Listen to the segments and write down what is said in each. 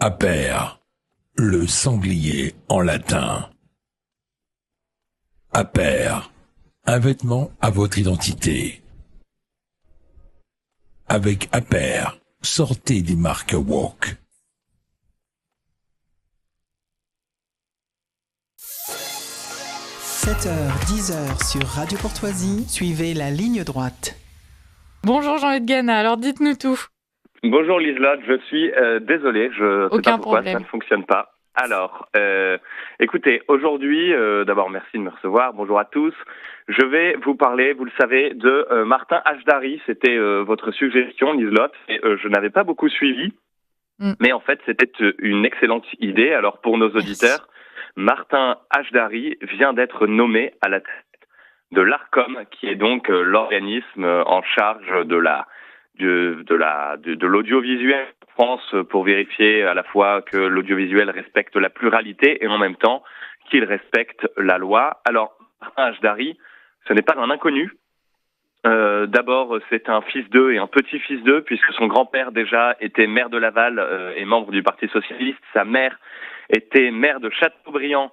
Aper, le sanglier en latin. Aper, un vêtement à votre identité. Avec Aper, sortez des marques woke. « 7h, 10h sur Radio Courtoisie, suivez la ligne droite. » Bonjour Jean-Luc Gana, alors dites-nous tout. Bonjour Liselotte, je suis désolé, je sais pas pourquoi problème. ça ne fonctionne pas. Alors, écoutez, aujourd'hui, d'abord merci de me recevoir, bonjour à tous. Je vais vous parler, vous le savez, de Martin Hajdari. C'était votre suggestion, Liselotte, et je n'avais pas beaucoup suivi, mais en fait c'était une excellente idée. Alors pour nos auditeurs, Martin Hajdari vient d'être nommé à la tête de l'Arcom, qui est donc l'organisme en charge de l'audiovisuel en France, pour vérifier à la fois que l'audiovisuel respecte la pluralité et en même temps qu'il respecte la loi. Alors, Martin Hajdari, ce n'est pas un inconnu. D'abord, c'est un fils d'eux et un petit-fils d'eux, puisque son grand-père déjà était maire de Laval et membre du Parti socialiste. Sa mère était maire de Châteaubriand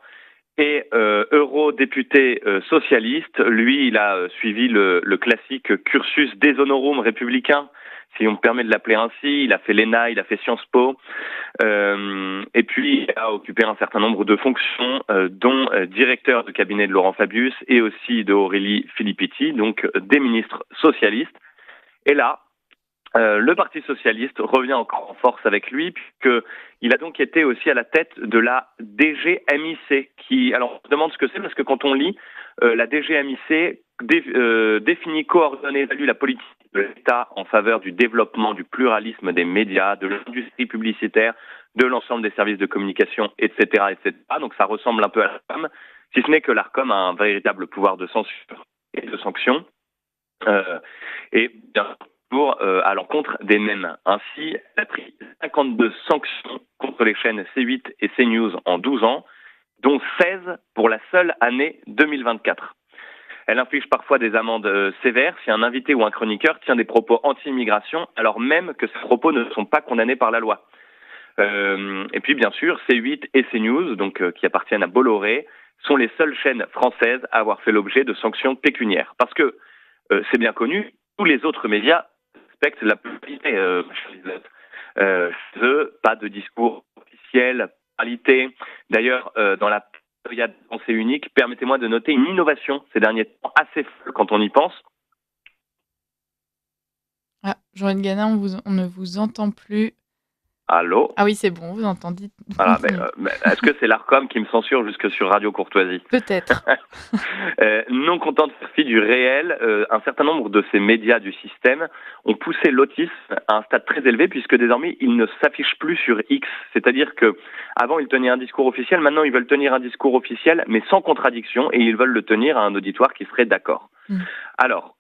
et eurodéputé socialiste. Lui, il a suivi le classique cursus deshonorum républicain, si on me permet de l'appeler ainsi. Il a fait l'ENA, il a fait Sciences Po, et puis il a occupé un certain nombre de fonctions, dont directeur de cabinet de Laurent Fabius et aussi de Aurélie Filippetti, donc des ministres socialistes. Et là, le Parti socialiste revient encore en force avec lui, puisqu'il a donc été aussi à la tête de la DGMIC, qui, alors on se demande ce que c'est, parce que quand on lit la DGMIC définit, coordonne et évalue la politique de l'État en faveur du développement du pluralisme des médias, de l'industrie publicitaire, de l'ensemble des services de communication, etc., etc. Donc ça ressemble un peu à l'ARCOM, si ce n'est que l'ARCOM a un véritable pouvoir de censure et de sanction, et bien à l'encontre des mêmes. Ainsi, elle a pris 52 sanctions contre les chaînes C8 et CNews en 12 ans, dont 16 pour la seule année 2024. Elle inflige parfois des amendes sévères si un invité ou un chroniqueur tient des propos anti-immigration, alors même que ces propos ne sont pas condamnés par la loi. Et puis, bien sûr, C8 et CNews, donc qui appartiennent à Bolloré, sont les seules chaînes françaises à avoir fait l'objet de sanctions pécuniaires. Parce que, c'est bien connu, tous les autres médias respectent la pluralité, pas de discours officiel, pluralité. D'ailleurs, dans la période de pensée unique, permettez-moi de noter une innovation ces derniers temps assez folle quand on y pense. Ah, Jean-Luc Gana, on ne vous entend plus. Allô ? Ah oui, c'est bon, vous entendez. Voilà, mais est-ce que c'est l'Arcom qui me censure jusque sur Radio Courtoisie ? Peut-être. Non content de faire fi du réel, un certain nombre de ces médias du système ont poussé l'autisme à un stade très élevé, puisque désormais ils ne s'affichent plus sur X. C'est-à-dire que avant ils tenaient un discours officiel, maintenant ils veulent tenir un discours officiel, mais sans contradiction, et ils veulent le tenir à un auditoire qui serait d'accord. Alors,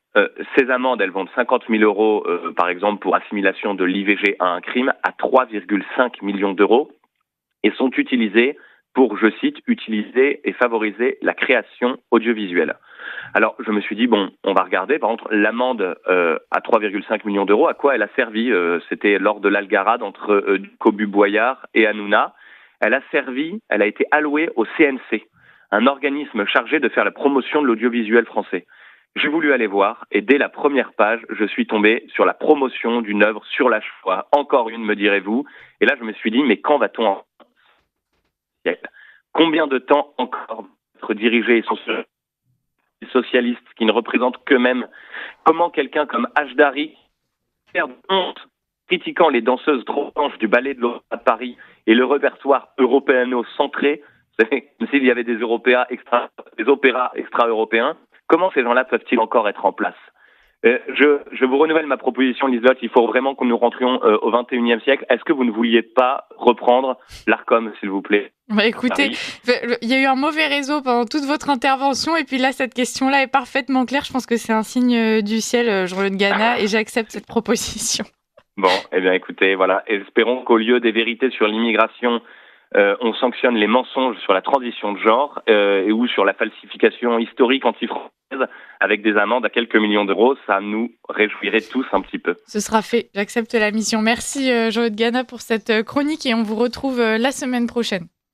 ces amendes, elles vont de 50 000 euros, par exemple, pour assimilation de l'IVG à un crime, à 3,5 millions d'euros, et sont utilisées pour, je cite, utiliser et favoriser la création audiovisuelle. Alors, je me suis dit, bon, on va regarder, par contre, l'amende à 3,5 millions d'euros, à quoi elle a servi ? C'était lors de l'algarade entre Cobu Boyard et Hanouna. Elle a été allouée au CNC, un organisme chargé de faire la promotion de l'audiovisuel français. J'ai voulu aller voir, et dès la première page, je suis tombé sur la promotion d'une œuvre sur la Shoah. Encore une, me direz-vous. Et là, je me suis dit, mais quand va-t-on en siècle ? Combien de temps encore être dirigé et censuré les socialistes qui ne représentent qu'eux-mêmes ? Comment quelqu'un comme Hajdari, faire de honte, critiquant les danseuses trop blanches du ballet de l'Opéra de Paris et le répertoire européano-centré, comme s'il y avait des opéras extra-européens, comment ces gens-là peuvent-ils encore être en place ? Je vous renouvelle ma proposition, Liselotte. Il faut vraiment que nous rentrions au XXIe siècle. Est-ce que vous ne vouliez pas reprendre l'Arcom, s'il vous plaît ? Écoutez, il y a eu un mauvais réseau pendant toute votre intervention, et puis là, cette question-là est parfaitement claire. Je pense que c'est un signe du ciel, Jean-Luc Gana, et j'accepte cette proposition. Bon, eh bien écoutez, voilà. Espérons qu'au lieu des vérités sur l'immigration on sanctionne les mensonges sur la transition de genre et ou sur la falsification historique anti-française avec des amendes à quelques millions d'euros. Ça nous réjouirait tous un petit peu. Ce sera fait, j'accepte la mission. Merci Jean-Eudes Gana pour cette chronique et on vous retrouve la semaine prochaine.